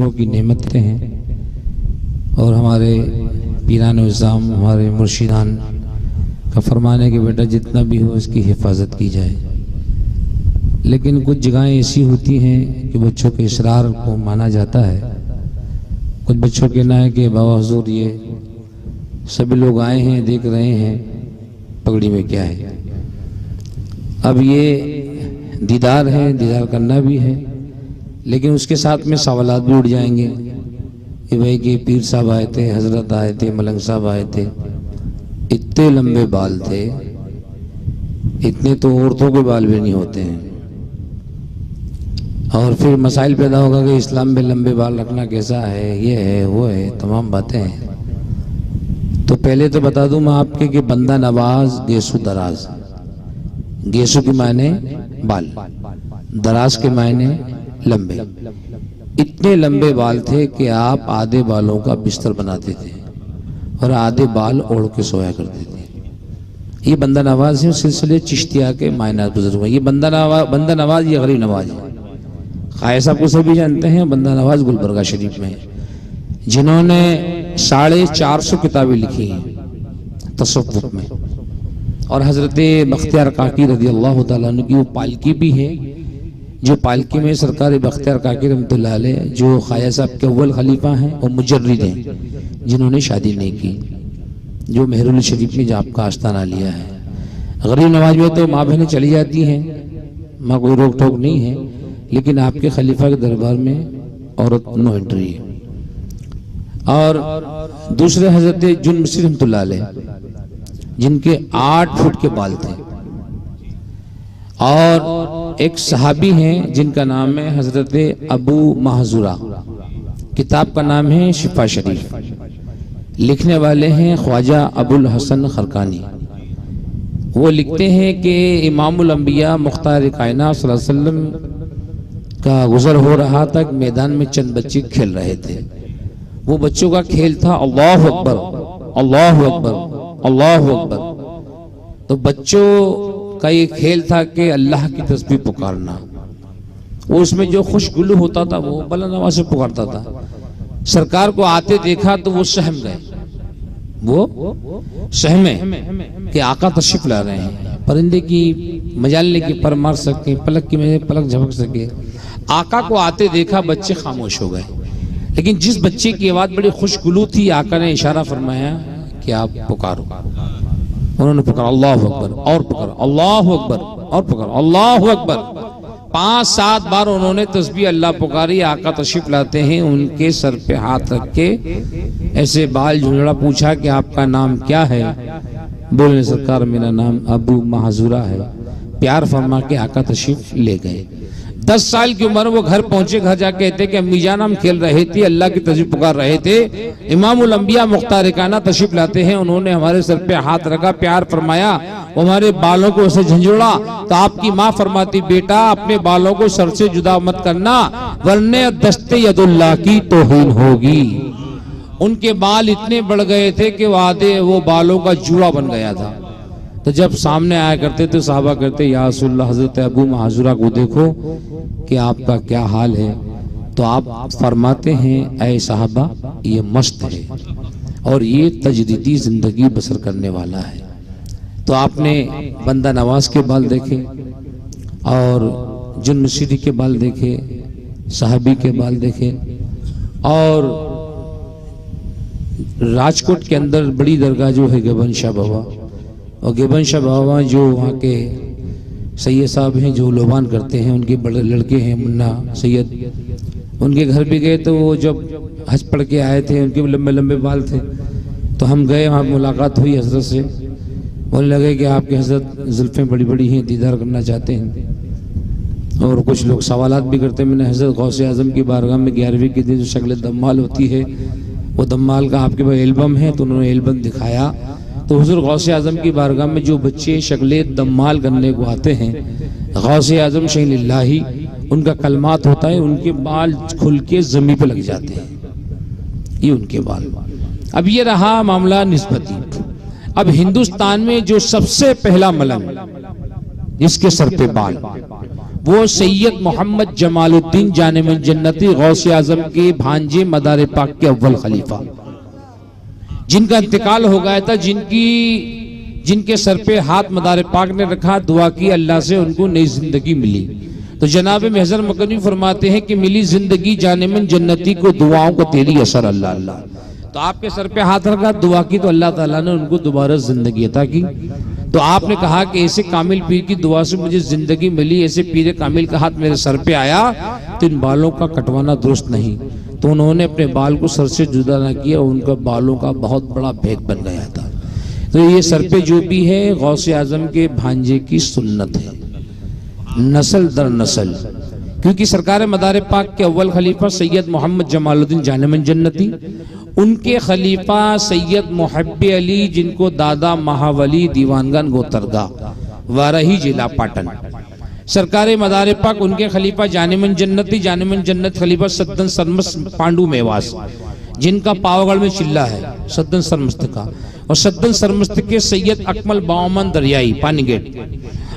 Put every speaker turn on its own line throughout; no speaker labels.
बुजुर्गों की नेमतें हैं और हमारे पीरान इज़्ज़ाम, हमारे मुर्शिदान का फरमाने कि बेटा जितना भी हो इसकी हिफाजत की जाए। लेकिन कुछ जगहें ऐसी होती हैं कि बच्चों के इसरार को माना जाता है। कुछ बच्चों कहना है कि बाबा हुजूर ये सभी लोग आए हैं, देख रहे हैं, पगड़ी में क्या है। अब ये दीदार है, दीदार करना भी है, लेकिन उसके साथ में सवालात भी उठ जाएंगे कि भाई कि पीर साहब आए थे, हजरत आए थे, मलंग साहब आए थे, इतने लंबे बाल थे, इतने तो औरतों के बाल भी नहीं होते हैं। और फिर मसाइल पैदा होगा कि इस्लाम में लंबे बाल रखना कैसा है, ये है, वो है, तमाम बातें हैं। तो पहले तो बता दूं मैं आपके कि बंदा नवाज गेसु दराज, गेसु के मायने बाल, दराज के मायने लंबे। इतने लंबे बाल थे कि आप आधे बालों का बिस्तर बनाते थे और आधे बाल ओढ़ के सोया करते थे। ये बंदा नवाज है, सिलसिले चिश्तिया के मायनात बुजुर्ग। ये बंदा नवाज ये गरीब नवाज है। खाया साहब को सभी जानते हैं, बंदा नवाज गुलबर्गा शरीफ में है, जिन्होंने 450 किताबें लिखी हैं तसव्वुफ में। और हजरत बख्तियार काकी रज़ी अल्लाह तआला अन्हु की वो पालकी भी है, जो पालकी में सरकार बख्तियार काकी रहमतुल्लाह अलैह जो खाया साहब के अव्वल खलीफा हैं और मुजर्रिद हैं, जिन्होंने शादी नहीं की, जो मेहरुल शरीफ में जो आपका आस्थाना लिया है। गरीब नवाज में तो माँ बहनें चली जाती हैं, माँ कोई रोक टोक नहीं है, लेकिन आपके खलीफा के दरबार में औरत नो एंट्री है। और दूसरे हजरत जुन मिस्री रहमतुल्लाह अलैह, जिनके 8 फुट के बाल थे। और एक सहाबी हैं जिनका नाम है हजरत अबू महजूरा, किताब का नाम है शिफा शरीफ, लिखने वाले हैं ख्वाजा अबुल हसन खरकानी। वो लिखते हैं कि इमामुल अंबिया मुख्तार कायनात सल्लल्लाहु अलैहि वसल्लम का गुजर हो रहा था, मैदान में चंद बच्चे खेल रहे थे। वो बच्चों का खेल था अल्लाहु अकबर, अल्लाहु अकबर, अल्लाहु अकबर। तो बच्चों का ये खेल था कि अल्लाह की तस्बीह पुकारना। वो उसमें जो खुशगुलू होता था वो बुलंद आवाज से पुकारता था। सरकार को आते देखा तो वो सहम गए, वो सहमे कि आका तशरीफ ला रहे हैं, परिंदे की मजालने की पर मार सके, पलक की में पलक झपक सके। आका को आते देखा, बच्चे खामोश हो गए। लेकिन जिस बच्चे की आवाज बड़ी खुशगुलू थी, आका ने इशारा फरमाया कि आप पुकारो। उन्होंने पुकारा अल्लाहु अकबर, और पुकारा अल्लाहु अकबर, और पुकारा अल्लाहु अकबर। 5-7 बार उन्होंने तस्बीह अल्लाह पुकारी। आका तशरीफ लाते हैं, उनके सर पे हाथ रख के ऐसे बाल झुंझुड़ा, पूछा कि आपका नाम क्या है। बोले सरकार मेरा नाम अबू महजूरा है। प्यार फरमा के आका तशरीफ ले गए। 10 साल की उम्र वो घर पहुंचे, घर जाके कहते कि अम्मी जान हम खेल रहे थे, अल्लाह की तस्बीह पुकार रहे थे, इमामुल अंबिया मुख्तार कायनात तशरीफ लाते हैं, उन्होंने हमारे सर पे हाथ रखा, प्यार फरमाया, हमारे बालों को उसे झंझोड़ा। तो आपकी माँ फरमाती बेटा अपने बालों को सर से जुदा मत करना, वरने दस्ते यदुल्लाह की तौहीन होगी। उनके बाल इतने बढ़ गए थे कि वो बालों का जूड़ा बन गया था। तो जब सामने आया करते तो साहबा करते या रसूलल्लाह हजरत अबू महजूरा को देखो कि आपका क्या हाल है। तो आप फरमाते हैं ऐ साहबा ये मस्त है और ये तजदीदी जिंदगी बसर करने वाला है। तो आपने बंदा नवाज के बाल देखे और जुन मिस्री के बाल देखे, साहबी के बाल देखे। और राजकोट के अंदर बड़ी दरगाह जो है गेबन शाह बाबा, और गेबन शाह बाबा जो वहाँ के सैयद साहब हैं जो लोबान करते हैं, उनके बड़े लड़के हैं मुन्ना सैयद, उनके घर भी गए। तो वो जब हज पढ़ के आए थे, उनके लंबे लंबे बाल थे। तो हम गए, वहाँ मुलाकात हुई हजरत से। बोलने लगे कि आपके हजरत जुल्फें बड़ी बड़ी हैं, दीदार करना चाहते हैं। और कुछ लोग सवालात भी करते हैं। मैंने हजरत गौसे आजम की बारगाह में 11वीं के दिन जो शक्ल दम्माल होती है, वो दम्माल का आपके पास एल्बम है, तो उन्होंने एल्बम दिखाया। तो हुजूर गौसे आजम की बारगाह में जो बच्चे शक्ल दम्माल करने को आते हैं, गौसे आजम शहीलिल्लाही उनका कलमात होता है, उनके बाल खुल के जमीन पे लग जाते हैं, ये उनके बाल। अब ये रहा मामला निस्बती। अब हिंदुस्तान में जो सबसे पहला मलंग जिसके सर पे बाल, वो सैयद मोहम्मद जमालुद्दीन जानेमन जन्नती गौसे आजम के भांजे मदार पाक के अव्वल खलीफा, जिनका इंतकाल हो गया था, जिनके सर पे हाथ मदार पाक ने रखा, दुआ की अल्लाह से उनको नई जिंदगी मिली। तो जनाब महज़र मकनी फरमाते हैं कि मिली जिंदगी जानेमन जन्नती को दुआओं को तेरी असर अल्लाह अल्लाह। तो आपके सर पे हाथ रखा, दुआ की, तो अल्लाह ताला ने उनको दोबारा जिंदगी अता की। तो आपने कहा कि ऐसे कामिल पीर की दुआ से मुझे जिंदगी मिली, ऐसे पीर कामिल का हाथ मेरे सर पे आया तो इन बालों का कटवाना दुरुस्त नहीं। तो उन्होंने अपने बाल को सर से जुदा ना किया, उनका बालों का बहुत बड़ा भेद बन गया था। तो ये सर पे जो भी है गौसे आजम के भांजे की सुन्नत है, नस्ल दर नस्ल। क्योंकि सरकार मदार पाक के अव्वल खलीफा सैयद मोहम्मद जमालुद्दीन जानेमन जन्नती, उनके खलीफा सैयद मुहब्बे अली, जिनको दादा महावली दीवानगन गोतरगा वारही जिला पाटन, सरकार मदार पाक उनके खलीफा जानेमन जन्नती, जानेमन जन्नत खलीफा सद्दन सरमस पांडू मेवास, जिनका पावागढ़ में चिल्ला है सद्दन सरमस्त का, और सद्दन सरमस्त के सैयद अकमल बावमन दरियाई पानीगेट,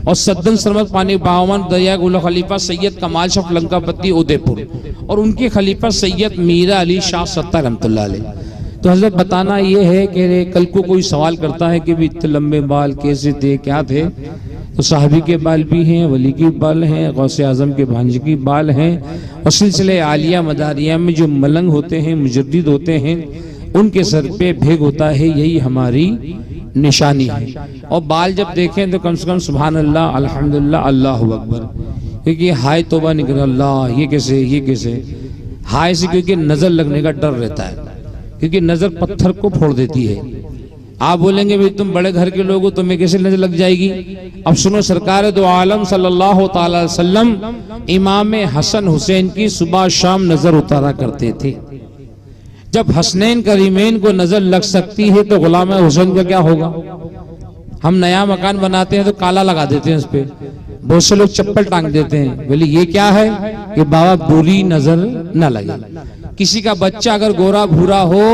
और सद्दन सरमस्त पानी बावमन दरिया गुला खलीफा सैयद कमाल शफ लंकापति उदयपुर, और उनके खलीफा सैयद मीरा अली शाह सत्ता रहमतुल्लाह अलैह। तो हजरत बताना ये है कि कल को कोई सवाल करता है कि भी इतने लंबे बाल कैसे थे, क्या थे, तो साहबी के बाल भी हैं, वली के बाल हैं, गौसे आजम के भांजे के बाल हैं, और सिलसिले आलिया मदारिया में जो मलंग होते हैं, मुजद्दिद होते हैं, उनके सर पे भेग होता है, यही हमारी निशानी है। और बाल जब देखें तो कम से कम सुभान अल्लाह, अल्हम्दुलिल्लाह, अल्लाहु अकबर, क्योंकि हाय तौबा निकल अल्लाह, ये कैसे हाय से, क्योंकि नजर लगने का डर रहता है, क्योंकि नजर पत्थर को फोड़ देती है। आप बोलेंगे भाई तुम बड़े घर के लोग हो, तुम्हें कैसे नजर लग जाएगी। अब सुनो, सरकार दो आलम सल्लल्लाहु ताला अलैहि वसल्लम इमाम हसन हुसैन की सुबह शाम नजर उतारा करते थे। जब हसनैन करीमैन को नजर लग सकती है तो गुलाम हुसैन का क्या होगा। हम नया मकान बनाते हैं तो काला लगा देते हैं उस पे, बहुत से लोग चप्पल टांग देते हैं, बोले ये क्या है कि बाबा बुरी नजर न लगे। किसी का बच्चा अगर गोरा भूरा हो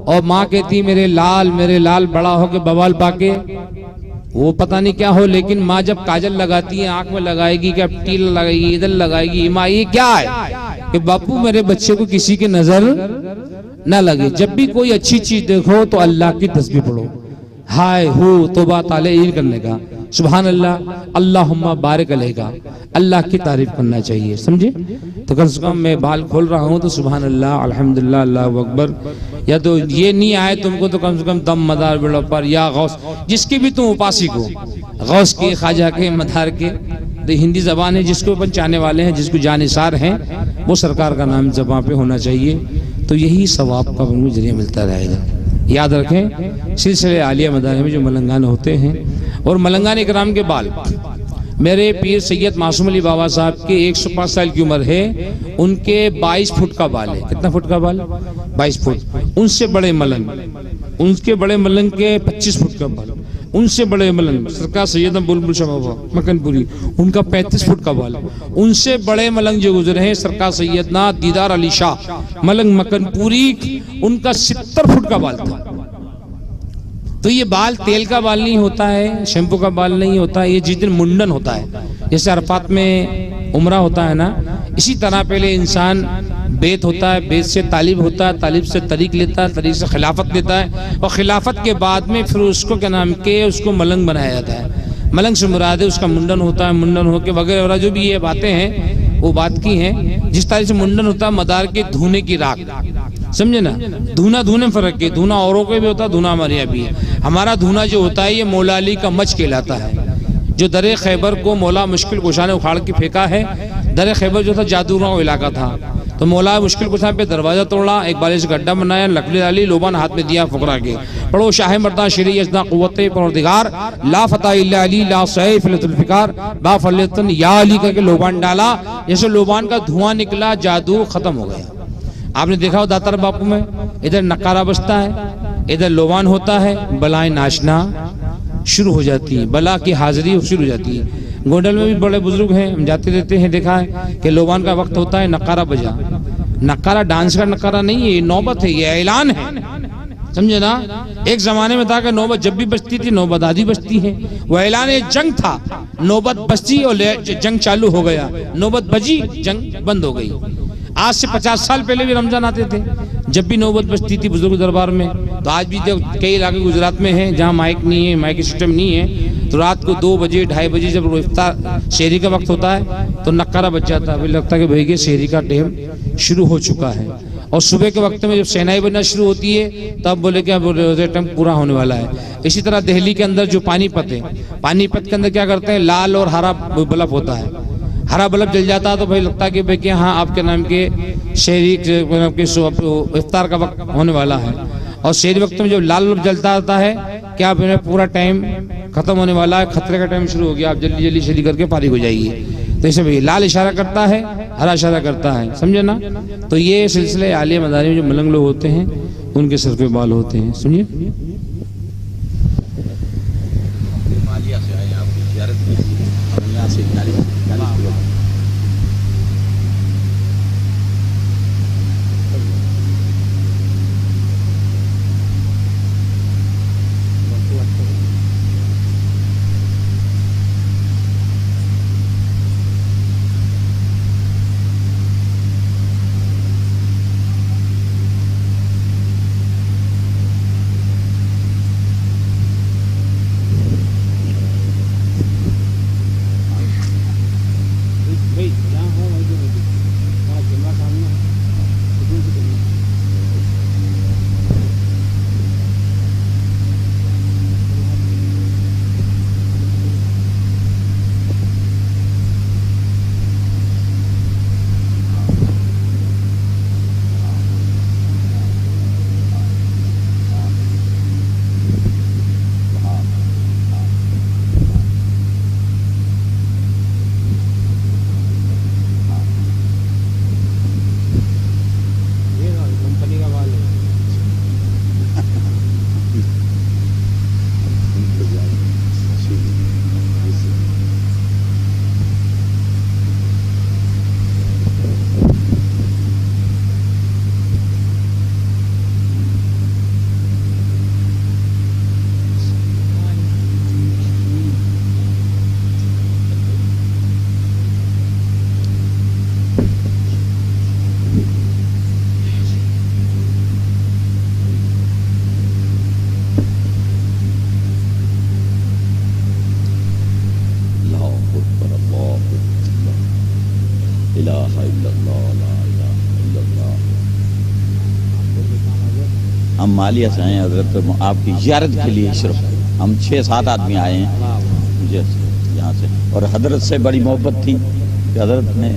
और माँ कहती मेरे लाल बड़ा हो के बवाल पाके, वो पता नहीं क्या हो, लेकिन माँ जब काजल लगाती है, आंख में लगाएगी, क्या टील लगाएगी, इधर लगाएगी, माँ ये क्या है कि बापू मेरे बच्चे को किसी की नजर न लगे। जब भी कोई अच्छी चीज देखो तो अल्लाह की तस्बीह पढ़ो, हाय हो तौबा तालील करने का, सुभान अल्लाह, अल्लाहुम्मा बारिक अलैका, अल्लाह की तारीफ करना चाहिए, समझे। तो कम से कम मैं बाल खोल रहा हूँ तो सुभान अल्लाह, अल्हम्दुलिल्लाह, अल्लाहु अकबर, या तो ये नहीं आए तुमको तो कम से कम दम मदार बेड़ो पर या गौस, जिसके भी तुम उपासिक हो, गौस के, ख्वाजा के, मदार के, तो हिंदी जबान है, जिसको अपन चाहने वाले हैं, जिसको जानिसार हैं, वो सरकार का नाम जबान पे होना चाहिए। तो यही सवाब का जरिया मिलता रहेगा। याद रखें, सिलसिले आलिया मदारिया में जो मलंगान होते हैं, और मलंगान इकराम के बाल, मेरे पीर सैयद मासूम अली बाबा साहब के 105 साल की उम्र है, उनके 22 फुट का बाल है। कितना फुट का बाल? 22 फुट। उनसे बड़े मलंग, उनके बड़े मलंग के 25 फुट का बाल, उनसे बड़े मलंग सरकार सैयद बुलबुल शाह मकनपुरी, उनका 35 फुट का बाल। उनसे बड़े मलंग जो गुजरे हैं सरकार सैयदना दीदार अली शाह मलंग मकनपुरी, उनका 70 फुट का बाल था। तो ये बाल तेल का बाल नहीं होता है, शैम्पू का बाल नहीं होता है, ये जिस दिन मुंडन होता है, जैसे अरफात में उम्रा होता है ना, इसी तरह पहले इंसान बेत होता है, बेत से तालिब होता है, तालिब से तरीक लेता है, तरीक से खिलाफत लेता है, और खिलाफत के बाद में फिर उसको क्या नाम के उसको मलंग बनाया जाता है। मलंग से मुराद है उसका मुंडन होता है, मुंडन होकर वगैरह वगैरह जो भी ये बातें हैं वो बात की हैं। जिस तरह से मुंडन होता है मदार के धुने की राख, समझे ना, धुना धुने फर्क है, धुना औरों के भी होता है, धुना हमारे यहाँ भी है। हमारा धुना जो होता है ये मौला अली का मच कहलाता है, जो दरे खैबर को मौला मुश्किल कुशा ने उखाड़ के फेंका है। दरे खैबर जो था जादूगरों इलाका था, तो मौला मुश्किल कुशा पे दरवाजा तोड़ा, एक बाले से गड्ढा बनाया, लकड़ी डाली, लोबान हाथ में दिया फकरा के, पढ़ो शाह मर्दा शरी यजना कुव्वते परवरदिगार ला फता इल्ला अली ला सैफ लतुल्फिकार बा फलतन या अली करके लोबान डाला। जैसे लोबान का धुआं निकला, जादू खत्म हो गया। आपने देखा हो दातार बापू में, इधर नकारा बजता है, इधर लोबान होता है, बलाएं नाचना शुरू हो जाती है, बला की हाजिरी शुरू हो जाती है। गोंडल में भी बड़े बुजुर्ग हैं, हम जाते रहते हैं, देखा है कि लोबान का वक्त होता है, नकारा बजा। नकारा डांस का नकारा नहीं है, ये नौबत है, ये ऐलान है। समझे ना। एक जमाने में था कि नौबत जब भी बजती थी नौबत आधी बजती है। वह ऐलान जंग था, नौबत बजती और जंग चालू हो गया, नौबत बजी जंग बंद हो गई। आज से 50 साल पहले भी रमजान आते थे, जब भी नौबत बजती थी बुजुर्ग दरबार में। तो आज भी जब कई इलाके गुजरात में हैं जहाँ माइक नहीं है, माइक सिस्टम नहीं है, तो रात को 2 बजे 2:30 बजे जब इफ्तार शहरी का वक्त होता है तो नक्कारा बज जाता है, लगता है कि भाई शहरी का टाइम शुरू हो चुका है। और सुबह के वक्त में जब शहनाई बजना शुरू होती है तब बोले क्या बोले टाइम पूरा होने वाला है। इसी तरह दिल्ली के अंदर जो पानीपत है, पानीपत के अंदर क्या करते हैं, लाल और हरा बल्ब होता है। हरा बल्ब जल जाता है तो भाई लगता है कि भाई कि हाँ आपके नाम के शहरी के इफ्तार का वक्त होने वाला है। और शहरी वक्त में जब लाल बल्ब जलता आता है क्या पूरा टाइम खत्म होने वाला है, खतरे का टाइम शुरू हो गया, आप जल्दी जल्दी शहरी करके फारिग हो जाइए। तो ऐसे भाई लाल इशारा करता है, हरा इशारा करता है, समझे ना। तो ये सिलसिले आलिया मदारी में जो मलंग लोग होते हैं उनके सर पे बाल होते हैं। सुनिए
मालिया से आए आपकी ज़ियारत की, हम यहाँ से 40 किलो। हम मालिया से आए हैं हजरत आपकी ज़ियारत के लिए। सिर्फ हम 6-7 आदमी आए हैं मुझे यहाँ से, और हजरत से बड़ी मोहब्बत थी कि हजरत ने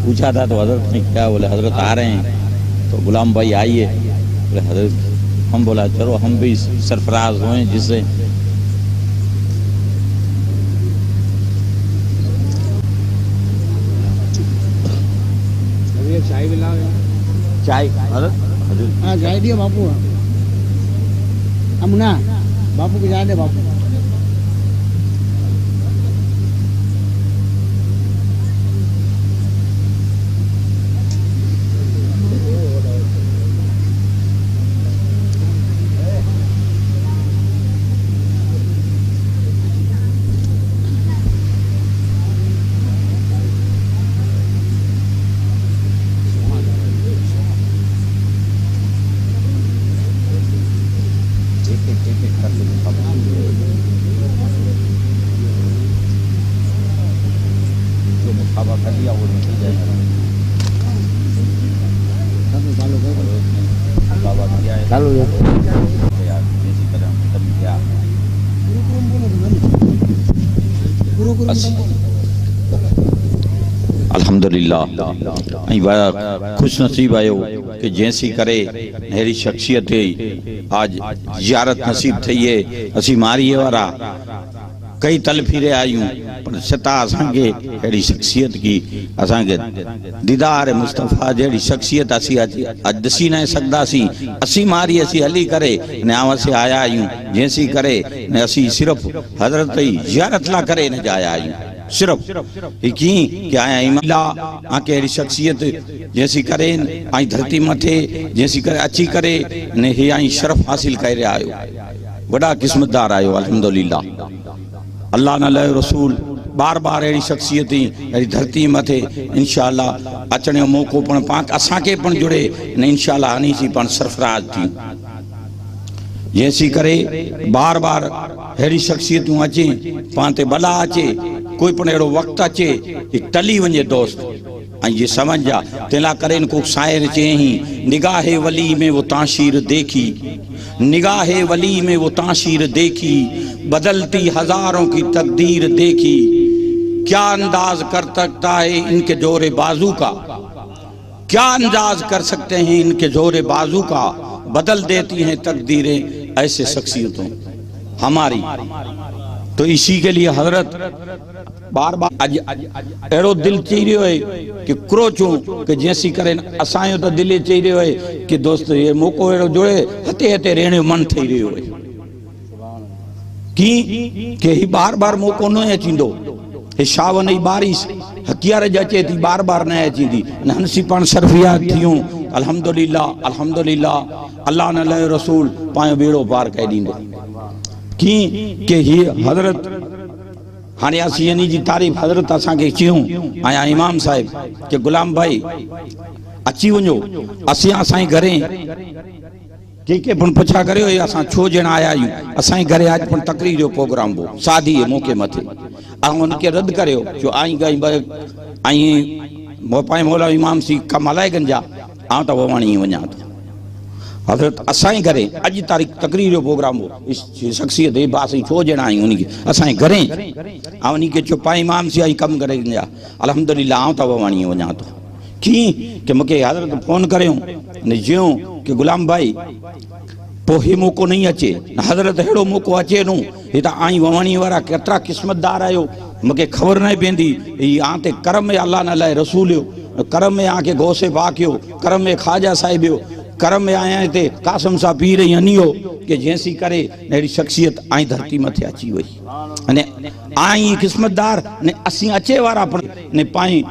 पूछा था तो हजरत ने क्या बोले, हजरत आ रहे हैं तो गुलाम भाई आइए, बोले हजरत। हम बोला चलो हम भी सरफराज हुए जिससे
चाय भी लाओ यार।
चाय
हाँ चाय दियो बापू, हम ना बापू को चाय दे बापू।
अल्हम्दुलिल्लाह बड़ा खुश नसीब आयो कि जैसी करे अहिड़ी शख्सियत आज ज़ियारत नसीब थी है। असी मारीअ वारा कई तलफीरे आयूं पर सता असांखे अहिड़ी शख्सियत की असांखे दीदार मुस्तफ़ा जहिड़ी शख्सियत असी अॼु ॾिसी न सघंदासीं। असी मारी असी हली करे ने असी आया आहियूं जैसी करे ने असी सिर्फ़ हज़रत जी ज़ियारत ला करे न आया आहियूं। सिर्फ की कि आया इमाम आके अहिड़ी शख्सियत जैसी करे आई धरती मथे जैसी करे अची करे ने हे आई शरफ हासिल करे आयो बड़ा किस्मतदार आयो अल्हम्दुलिल्लाह अल्लाह न लायो रसूल बार बार अहिड़ी शख्सियत अहिड़ी धरती मथे इंशाअल्लाह अचण जो मौको पण पाक असांखे पण जुड़े ने इंशाअल्लाह हनी सी पण सरफराज थी जैसी करे बार बार अहिड़ी शख्सियतूं अचे पाण ते बला अचे कोई पण अहिड़ो वक़्तु अचे टली वञे दोस्त ऐं ये समझ जा तेला करे को शायर चयईं निगाहे वली में वो ताशीर देखी निगाहे वली में वो ताशीर देखी बदलती हजारों की तकदीर देखी क्या अंदाज कर सकता है इनके जोरे बाजू का क्या अंदाज कर सकते हैं इनके जोरे बाजू का बदल देती हैं तकदीरें ऐसे शख्सियतों हमारी तो इसी के लिए हजरत बार बार अड़ो दिल चई रहियो है कि क्रोचूं कि जैसी करे असांजो तो दिल चई रहियो है कि दोस्त ये मौको अड़ो जोड़े हते हते रहने मन थई रहियो है कि ही बार बार मौको न अचींदो हे सावन जी बारिश हकियार अचे थी बार बार न अचींदी हंसी पाण सरफियात थियूं अल्हम्दुलिल्लाह अल्हम्दुलिल्लाह अल्लाह न लायो रसूल पायो बेड़ो पार कई दींदो कि ही हजरत हाने असी यानी जी तारीफ़ हजरत असांखे चयूं आया इमाम साहिब के गुलाम भाई अची वञो असी असांजे घरे के पण पुछा करियो असां छो ॼणा आया आहियूं असांजे घरे आज पण तकरीर जो प्रोग्राम हो शादी जे मौके मथे ऐं उनखे रद्द करियो जो आई गई आई मोपाए मौला इमाम सी कम हलाइगंज जा आउं त ववाणी वञा थो हजरत असांजे घरे अज तारीख़ तकरीर जो प्रोग्राम हो शख्सियत हे बास छो ॼणा आहियूं उनखे असांजे घरे ऐं उनखे चुपाए इमाम सी आई कम करे जा अल्हम्दुलिल्लाह आउं त ववाणी वञा थो कि मूंखे हजरत फोन करियो ने ज्यों कि गुलाम भाई पोइ मौको नहीं अचे हजरत अहिड़ो मौको अचे नो हे त आई ववाणी वारा केतिरा क़िस्मतदार आहियो मूंखे ख़बर न पवंदी ही आ ते करम में अल्लाह न लाइ रसूल हो करम में आके गौसे पाक हो करम में ख्वाजा साहिब हो करम में आया हिते कासम सां पीर ई हनी हो कि जैसी करे अहिड़ी शख्सियत आई धरती मथे अची वई अने आई क़िस्मतदार ने असीं अचे वारा ने पाई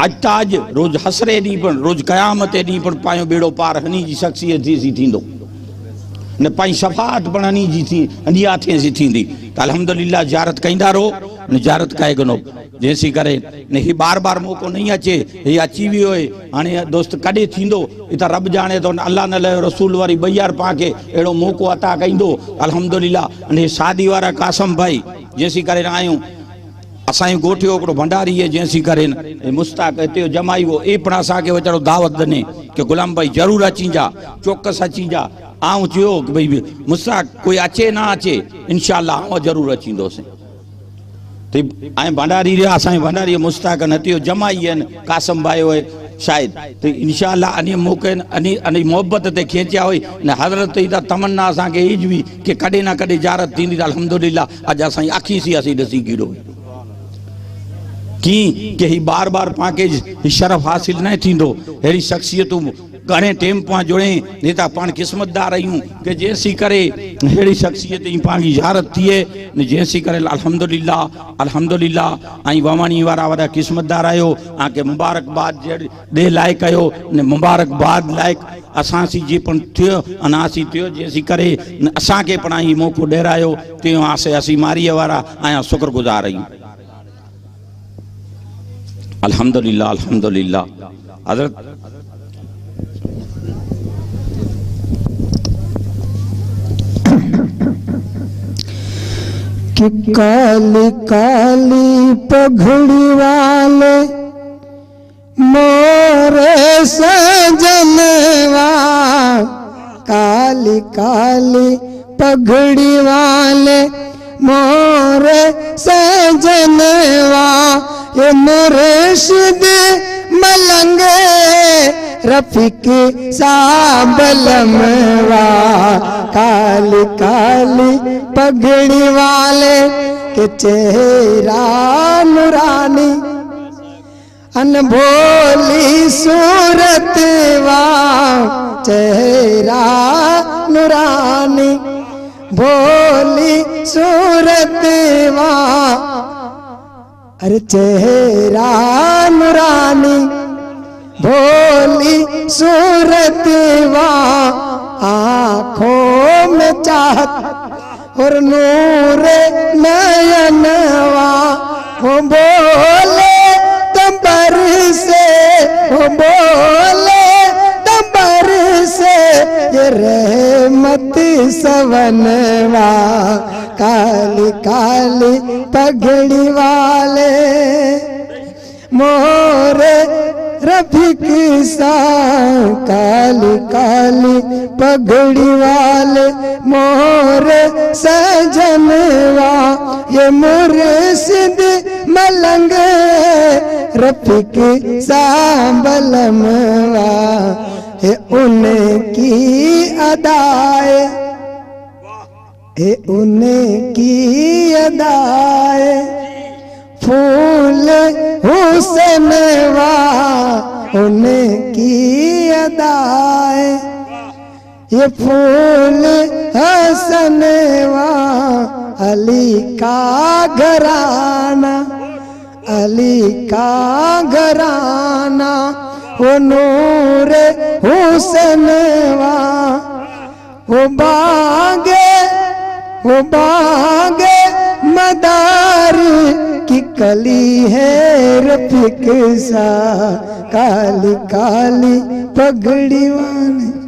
अज ताज रोज हसरे दी पण रोज कयामत दी पण पायो बेड़ो पार हनी जी शख्सियत थी थींदो ने पाई शफात पण हनी जी थी हनिया थे सी थींदी त अल्हम्दुलिल्लाह ज़ियारत कईंदा रहो ने ज़ियारत काए गनो जैसी करे ने ही बार बार मौको नहीं अचे हे अची वियो है हाने दोस्त कॾे थींदो इ त रब जाने तो अल्लाह न लायो रसूल वारी बयार पाके एड़ो मौको अता कईंदो अल्हम्दुलिल्लाह ने शादी वारा कासम भाई जैसी करे आयूं असाई गोठियो हिकिड़ो भंडारी है जैसी करे मुस्ताक हिते जमाई वो ए पण असांखे वीचारो दावत ॾिने कि गुलाम भाई जरूर अची जा चौकस अची जा आऊं चयो कि भाई मुस्ताक कोई अचे ना अचे इंशाअल्लाह आऊं जरूर अचींदोसीं ते ऐं भंडारी रे असांजे भंडारी मुस्ताक नथियो जमाई आहिनि कासम भाई हुए शायद तो इंशाअल्लाह अने मौके अने मोहब्बत ते खींचा हुई ने हजरत ई तमन्ना असांखे ईज हुई कि कॾहिं ना कॾहिं ज़ियारत थींदी अल्हम्दुलिल्लाह अॼु असांजी अखी सी असीं ॾिसी गिड़ो कि ही बार बार पाके शरफ हासिल न थींदो अहिड़ी शख्सियतूं घणे टाइम पां जुड़े नेता पाण क़िस्मतदार आहियूं कि जैसी करे अहिड़ी शख्सियत जी पाण जी ज़ियारत थिए ने जैसी करे अल्हम्दुलिल्लाह अल्हम्दुलिल्लाह ऐं ववाणी वारा वॾा क़िस्मतदार आहियो आके मुबारकबाद ॾे लाइक़ आहियो ने मुबारकबाद लाइक़ असां सी जी पण थियो अनासी थियो जैसी करे असांखे पण ही मौक़ो ॾियरायो त्यो असीं मारीअ वारा आया शुक्रगुज़ार आहियूं अल्हम्दुलिल्लाह अल्हम्दुलिल्लाह हजरत
कि काली काली पगड़ी वाले मोरे सजनवा काली काली पगड़ी वाले मोरे सजनवा ये मुर्शिद मलंगे रफीक साबलमवा काली काली पगड़ी वाले के चेहरा नूरानी अनभोली सूरत वा चेहरा नूरानी भोली सूरत वा अरे चेहरा नूरानी भोली सूरत वा आँखों में चाहत और नूर नयनवा वो बोले तंबर से वो बोले तंबर से ये रहमत सवनवा काली काली पगड़ी वाले मोरे रफीक सा काली काली पगड़ी वाले मोरे सजनवा ये मुर्शिद मलंग रफीक सा बलमवा ये उनकी अदाए ये उनकी अदाए फूल हुसनवा उनकी अदाए ये फूल हसनवा अली का घराना अली का घराना वो नूर हुसनवा वो बागे मदार की कली है रफीक सा काली काली पगड़ी वाले।